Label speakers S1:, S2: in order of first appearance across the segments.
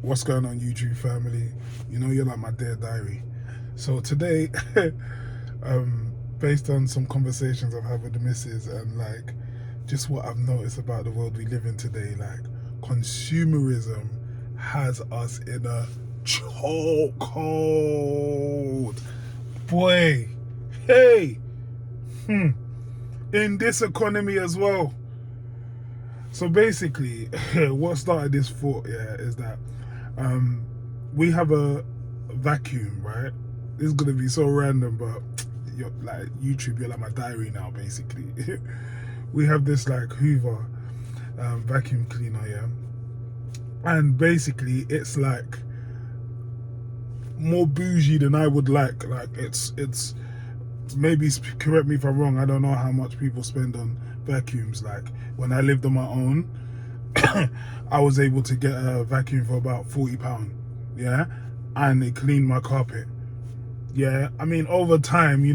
S1: What's going on, YouTube family? You know you're like my dear diary. So today, based on some conversations I've had with the missus and like just what I've noticed about the world we live in today, like consumerism has us in a chokehold. Boy, hey, in this economy as well. So basically, what started this thought, is that we have a vacuum, right? This is gonna be so random, but you're like YouTube, you're like my diary now, basically. We have this like Hoover vacuum cleaner, yeah, and basically it's like more bougie than I would like. Like it's maybe correct me if I'm wrong. I don't know how much people spend on vacuums. Like when I lived on my own, I was able to get a vacuum for about £40, yeah, and it cleaned my carpet. Yeah, I mean over time, you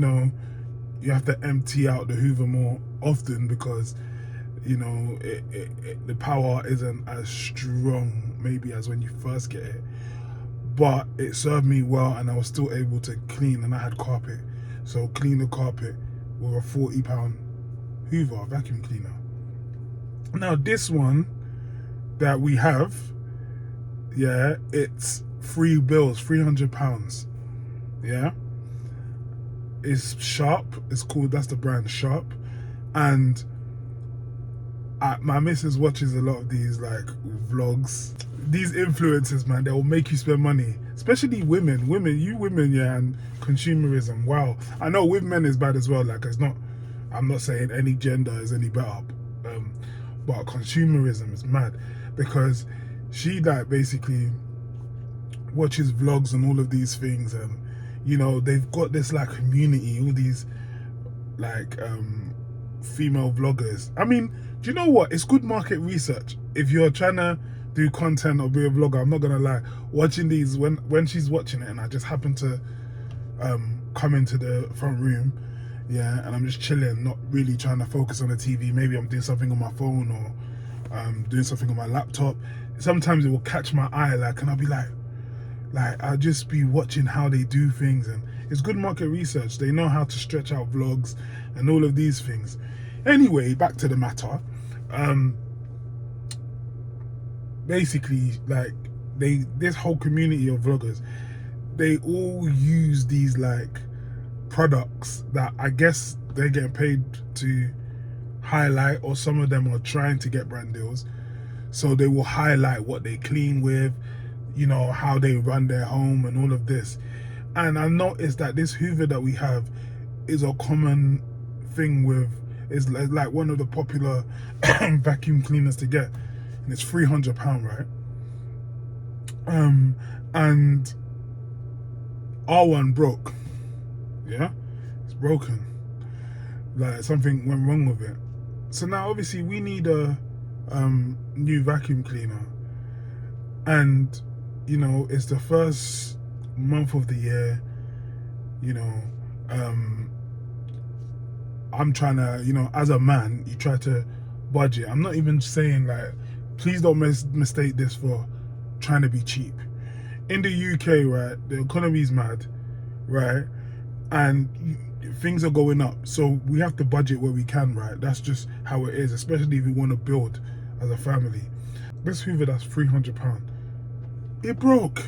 S1: have to empty out the Hoover more often because the power isn't as strong maybe as when you first get it, but it served me well and I was still able to clean, and I had carpet, so clean the carpet with a £40 Hoover vacuum cleaner. Now this one that we have, yeah, it's free bills, £300. Yeah, it's Sharp. It's called, that's the brand, Sharp. And my missus watches a lot of these like vlogs. These influencers, man, they will make you spend money. Especially women, yeah, and consumerism. Wow, I know with men is bad as well. Like I'm not saying any gender is any better, but consumerism is mad because she like basically watches vlogs and all of these things, and they've got this like community, all these like female vloggers. I mean, do you know what? It's good market research if you're trying to do content or be a vlogger. I'm not gonna lie. Watching these, when she's watching it and I just happen to come into the front room, yeah, and I'm just chilling, not really trying to focus on the TV. Maybe I'm doing something on my phone or doing something on my laptop. Sometimes it will catch my eye, like, and I'll be like I'll just be watching how they do things, and it's good market research. They know how to stretch out vlogs and all of these things. Anyway, back to the matter. Basically, like this whole community of vloggers, they all use these like products that I guess they're getting paid to highlight, or some of them are trying to get brand deals. So they will highlight what they clean with, how they run their home and all of this. And I noticed that this Hoover that we have is a common thing is like one of the popular vacuum cleaners to get, and it's £300, right? And our one broke. Yeah, it's broken. Like something went wrong with it. So now obviously we need a new vacuum cleaner, and it's the first month of the year. I'm trying to, as a man, you try to budget. I'm not even saying like, please don't mistake this for trying to be cheap. In the UK, right, the economy's mad, right, and things are going up, so we have to budget where we can, right? That's just how it is, especially if we want to build as a family. This Hoover that's £300, it broke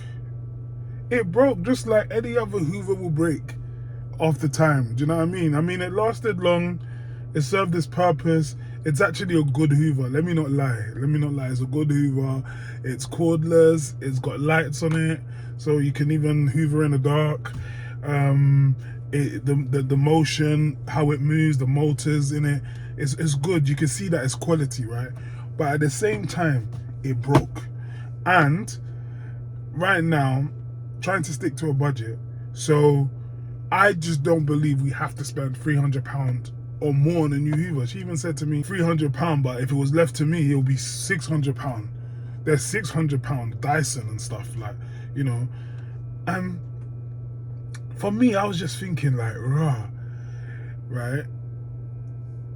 S1: just like any other Hoover will break after time. Do you know what I mean? It lasted long, it served its purpose. It's actually a good Hoover, let me not lie. It's a good Hoover. It's cordless, it's got lights on it, so you can even Hoover in the dark. The motion, how it moves, the motors in it, it's good. You can see that it's quality, right? But at the same time, it broke. And right now, trying to stick to a budget, so I just don't believe we have to spend £300 or more on a new Hoover. She even said to me, £300, but if it was left to me, it would be £600. There's £600 Dyson and stuff, like, for me, I was just thinking like, right?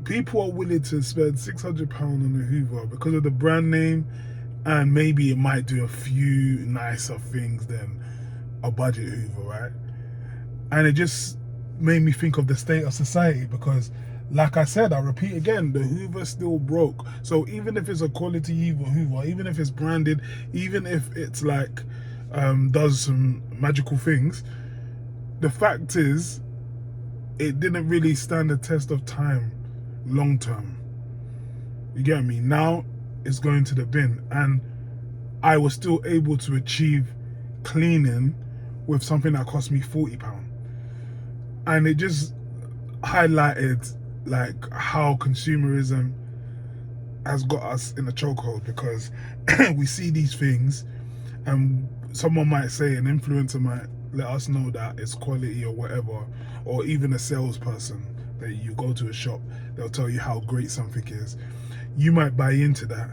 S1: People are willing to spend £600 on a Hoover because of the brand name, and maybe it might do a few nicer things than a budget Hoover, right? And it just made me think of the state of society, because like I said, I repeat again, the Hoover still broke. So even if it's a quality Hoover, even if it's branded, even if it's like does some magical things, the fact is it didn't really stand the test of time long term. You get me? Now it's going to the bin, and I was still able to achieve cleaning with something that cost me £40. And it just highlighted like how consumerism has got us in a chokehold, because we see these things and someone might say, an influencer might let us know that it's quality or whatever, or even a salesperson that you go to a shop, they'll tell you how great something is. You might buy into that,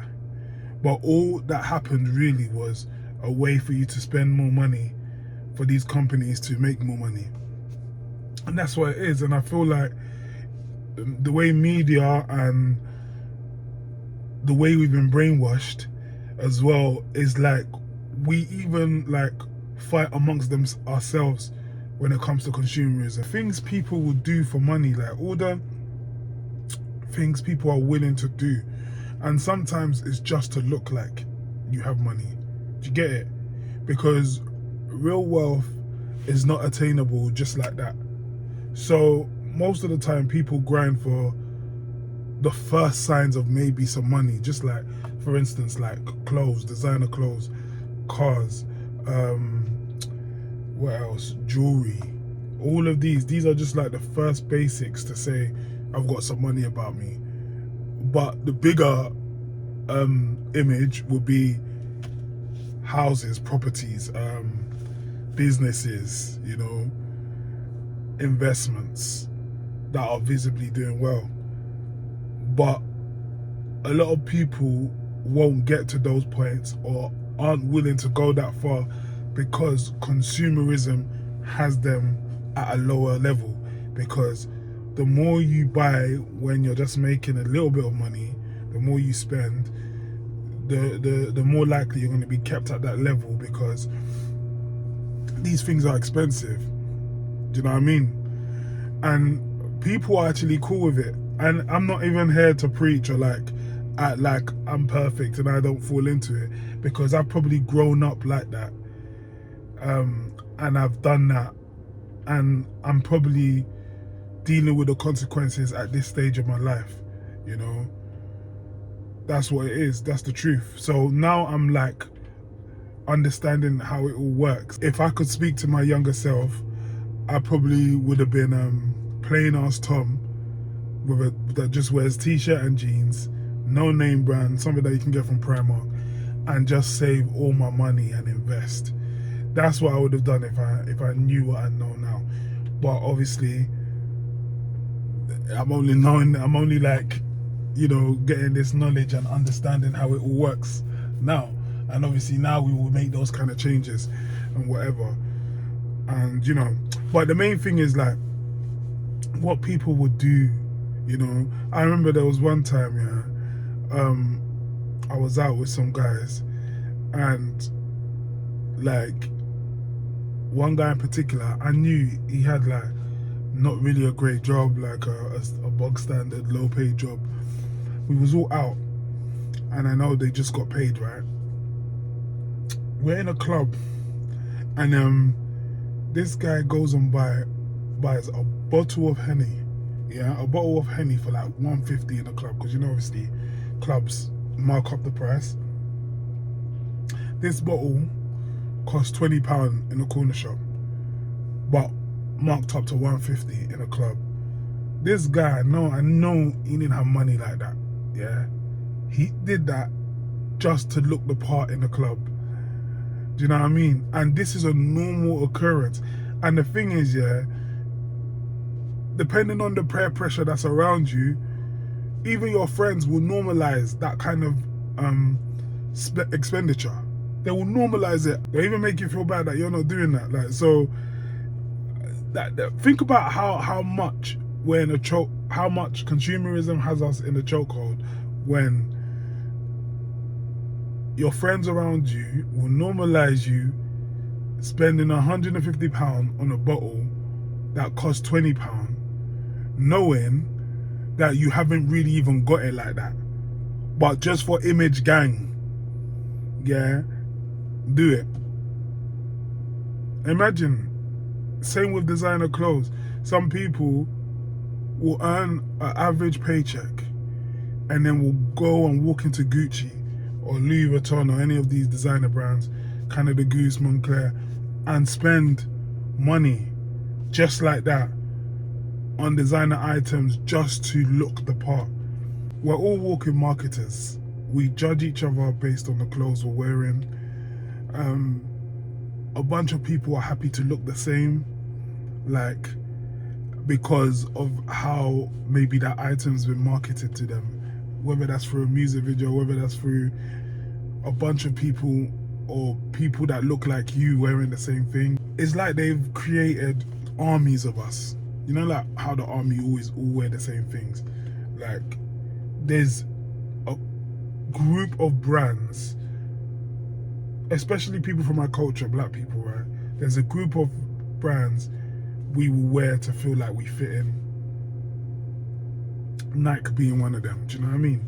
S1: but all that happened really was a way for you to spend more money, for these companies to make more money. And that's what it is. And I feel like the way media and the way we've been brainwashed as well is like, we even like fight amongst them ourselves when it comes to consumerism. Things people will do for money, like all the things people are willing to do, and sometimes it's just to look like you have money. Do you get it? Because real wealth is not attainable just like that. So most of the time people grind for the first signs of maybe some money, just like, for instance, like clothes, designer clothes, cars, what else, jewelry, all of these are just like the first basics to say I've got some money about me. But the bigger image will be houses, properties, businesses, you know, investments that are visibly doing well. But a lot of people won't get to those points or aren't willing to go that far, because consumerism has them at a lower level. Because the more you buy when you're just making a little bit of money, the more you spend, the more likely you're going to be kept at that level, because these things are expensive. Do you know what I mean? And people are actually cool with it. And I'm not even here to preach or like act like I'm perfect and I don't fall into it, because I've probably grown up like that. And I've done that, and I'm probably dealing with the consequences at this stage of my life, you know. That's what it is. That's the truth. So now I'm like understanding how it all works. If I could speak to my younger self, I probably would have been plain ass Tom that just wears t-shirt and jeans, no name brand, something that you can get from Primark, and just save all my money and invest. That's what I would have done if I knew what I know now. But obviously, I'm only like, you know, getting this knowledge and understanding how it all works now. And obviously now we will make those kind of changes and whatever. And, you know, but the main thing is like what people would do, you know. I remember there was one time, I was out with some guys, and like one guy in particular, I knew he had like not really a great job, like a bog standard low paid job. We was all out, and I know they just got paid, right? We're in a club, and this guy goes and buys a bottle of Henny, a bottle of Henny for like $1.50 in a club, because you know obviously clubs mark up the price. This bottle cost £20 in a corner shop, but marked up to $1.50 in a club. This guy, I know he didn't have money like that. Yeah, he did that just to look the part in the club. Do you know what I mean? And this is a normal occurrence. And the thing is, yeah, depending on the peer pressure that's around you, even your friends will normalize that kind of expenditure. They will normalize it. They'll even make you feel bad that you're not doing that. Like, so think about how much we're in how much consumerism has us in a chokehold, when your friends around you will normalize you spending £150 on a bottle that costs £20, knowing that you haven't really even got it like that. But just for image gang, yeah, do it. Imagine, same with designer clothes. Some people will earn an average paycheck and then will go and walk into Gucci or Louis Vuitton or any of these designer brands, Canada Goose, Moncler, and spend money just like that on designer items just to look the part. We're all walking marketers. We judge each other based on the clothes we're wearing. A bunch of people are happy to look the same, like, because of how maybe that item's been marketed to them, whether that's through a music video, whether that's through a bunch of people or people that look like you wearing the same thing. It's like they've created armies of us. You know, like how the army always all wear the same things. Like, there's a group of brands, especially people from our culture, black people, right? There's a group of brands we will wear to feel like we fit in. Nike being one of them, do you know what I mean?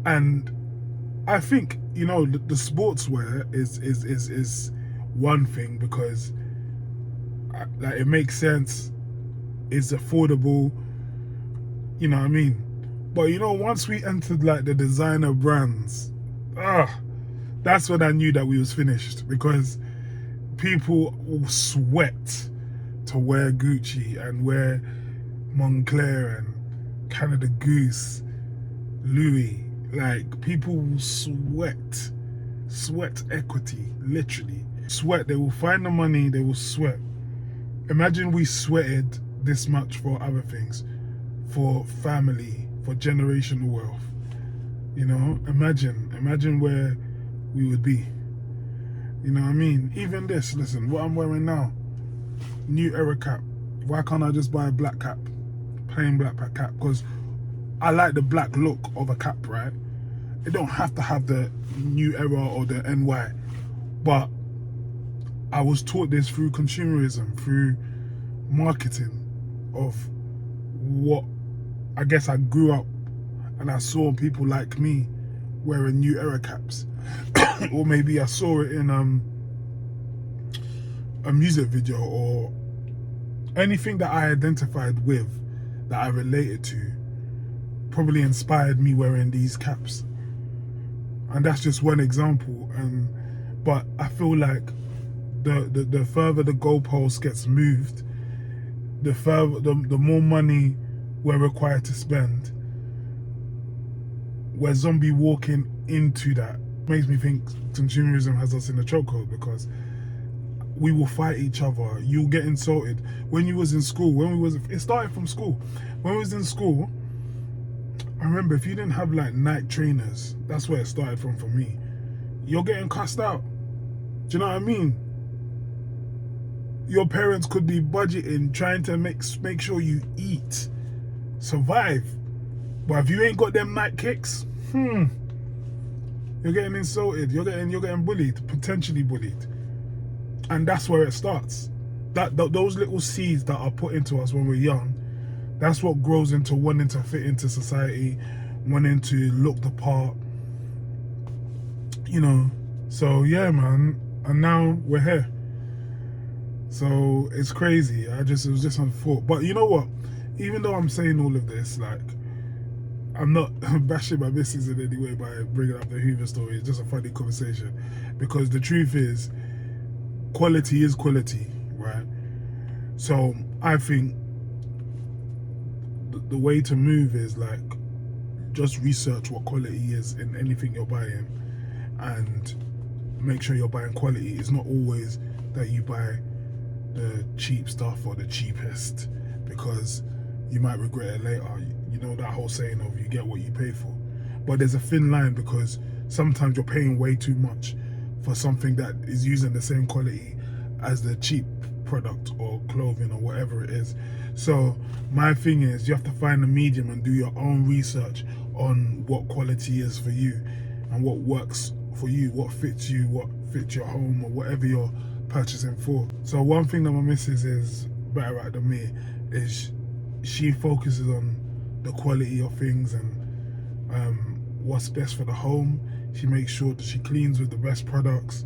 S1: And I think, you know, the sportswear is one thing because like it makes sense, it's affordable, you know what I mean? But you know, once we entered like the designer brands, that's when I knew that we was finished, because people will sweat to wear Gucci and wear Moncler and Canada Goose, Louis. Like, people will sweat equity, literally sweat. They will find the money, they will sweat. Imagine we sweated this much for other things, for family, for generational wealth. You know, imagine where we would be. You know what I mean? Even this, listen, what I'm wearing now, new era cap. Why can't I just buy a black cap, plain black cap? Because I like the black look of a cap, right? It don't have to have the new era or the NY, but I was taught this through consumerism, through marketing, of what I guess I grew up and I saw people like me wearing new era caps. Or maybe I saw it in a music video, or anything that I identified with, that I related to, probably inspired me wearing these caps. And that's just one example. But I feel like the further the goalpost gets moved, the more money we're required to spend. We're zombie walking into that. Makes me think consumerism has us in a chokehold, because we will fight each other. You'll get insulted. When you was in school, it started from school. When we was in school, I remember if you didn't have like Nike trainers, that's where it started from for me. You're getting cussed out. Do you know what I mean? Your parents could be budgeting, trying to make sure you eat, survive. But if you ain't got them Nike kicks, you're getting insulted. You're getting bullied, potentially bullied. And that's where it starts. Those little seeds that are put into us when we're young, that's what grows into wanting to fit into society, wanting to look the part, you know. So yeah, man, and now we're here. So it's crazy. It was just on thought. But you know what? Even though I'm saying all of this, like, I'm not bashing my missus in any way by bringing up the Hoover story. It's just a funny conversation, because the truth is, quality is quality, right? So I think the way to move is like, just research what quality is in anything you're buying, and make sure you're buying quality. It's not always that you buy the cheap stuff or the cheapest, because you might regret it later. You know that whole saying of you get what you pay for. But there's a thin line, because sometimes you're paying way too much for something that is using the same quality as the cheap product or clothing or whatever it is. So my thing is, you have to find a medium and do your own research on what quality is for you and what works for you, what fits you, what fits your home or whatever you're purchasing for. So one thing that my missus is better at than me is she focuses on the quality of things and what's best for the home. She makes sure that she cleans with the best products.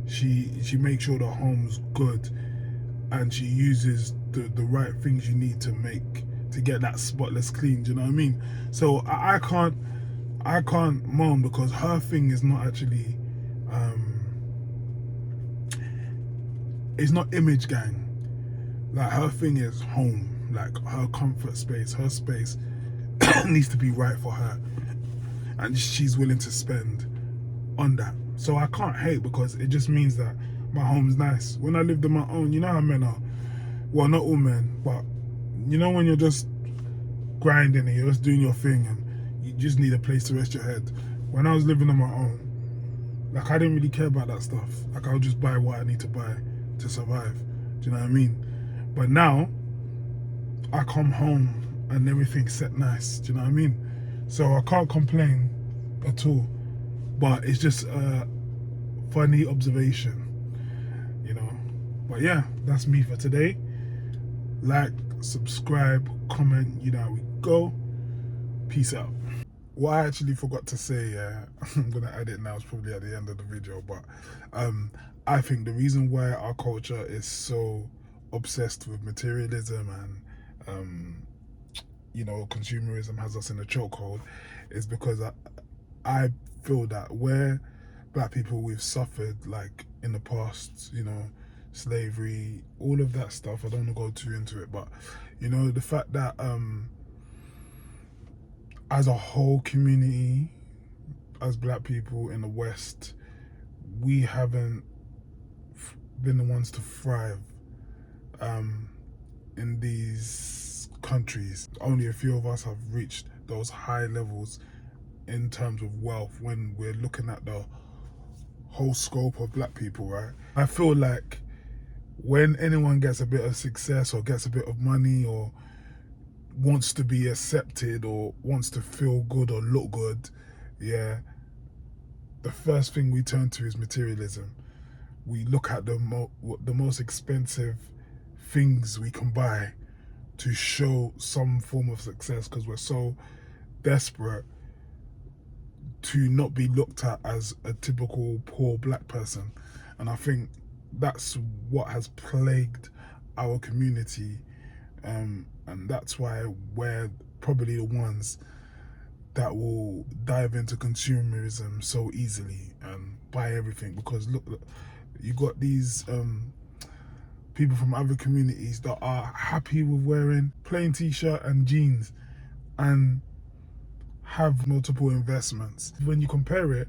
S1: She makes sure the home's good, and she uses the right things you need to get that spotless clean. Do you know what I mean? So I can't moan because her thing is not actually it's not image gang. Like her thing is home, like her comfort space, her space needs to be right for her, and she's willing to spend on that. So I can't hate because it just means that my home's nice. When I lived on my own, you know how men are. Well, not all men, but you know when you're just grinding and you're just doing your thing and you just need a place to rest your head. When I was living on my own, like I didn't really care about that stuff. Like I would just buy what I need to buy to survive. Do you know what I mean? But now I come home and everything's set nice. Do you know what I mean? So I can't complain at all. But it's just a funny observation, you know. But yeah, that's me for today. Like, subscribe, comment, you know how we go. Peace out. What I actually forgot to say, I'm gonna add it now, it's probably at the end of the video, but I think the reason why our culture is so obsessed with materialism and you know, consumerism has us in a chokehold is because I feel that where black people we've suffered, like in the past, you know, slavery, all of that stuff. I don't want to go too into it, but you know, the fact that as a whole community, as black people in the West, we haven't been the ones to thrive in these countries. Only a few of us have reached those high levels in terms of wealth when we're looking at the whole scope of black people, right? I feel like when anyone gets a bit of success or gets a bit of money or wants to be accepted or wants to feel good or look good, yeah, the first thing we turn to is materialism. We look at the most expensive things we can buy to show some form of success because we're so desperate to not be looked at as a typical poor black person. And I think that's what has plagued our community, and that's why we're probably the ones that will dive into consumerism so easily and buy everything. Because look, you got these people from other communities that are happy with wearing plain t-shirt and jeans and have multiple investments. When you compare it,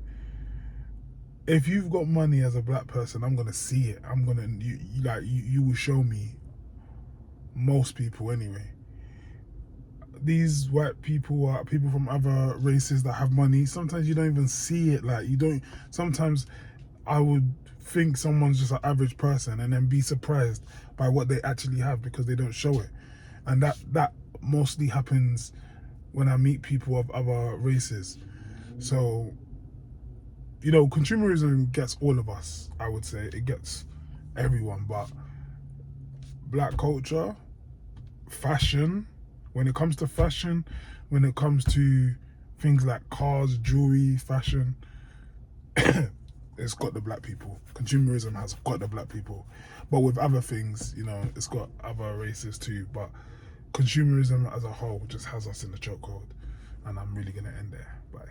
S1: if you've got money as a black person, I'm gonna see it. You will show me. Most people anyway. These white people are people from other races that have money. Sometimes you don't even see it. Like you don't. Sometimes I would think someone's just an average person and then be surprised by what they actually have because they don't show it. And that mostly happens when I meet people of other races. So, you know, consumerism gets all of us, I would say. It gets everyone. But black culture, fashion, when it comes to fashion, when it comes to things like cars, jewelry, fashion, it's got the black people. Consumerism has got the black people. But with other things, you know, it's got other races too. But consumerism as a whole just has us in the chokehold. And I'm really going to end there. Bye.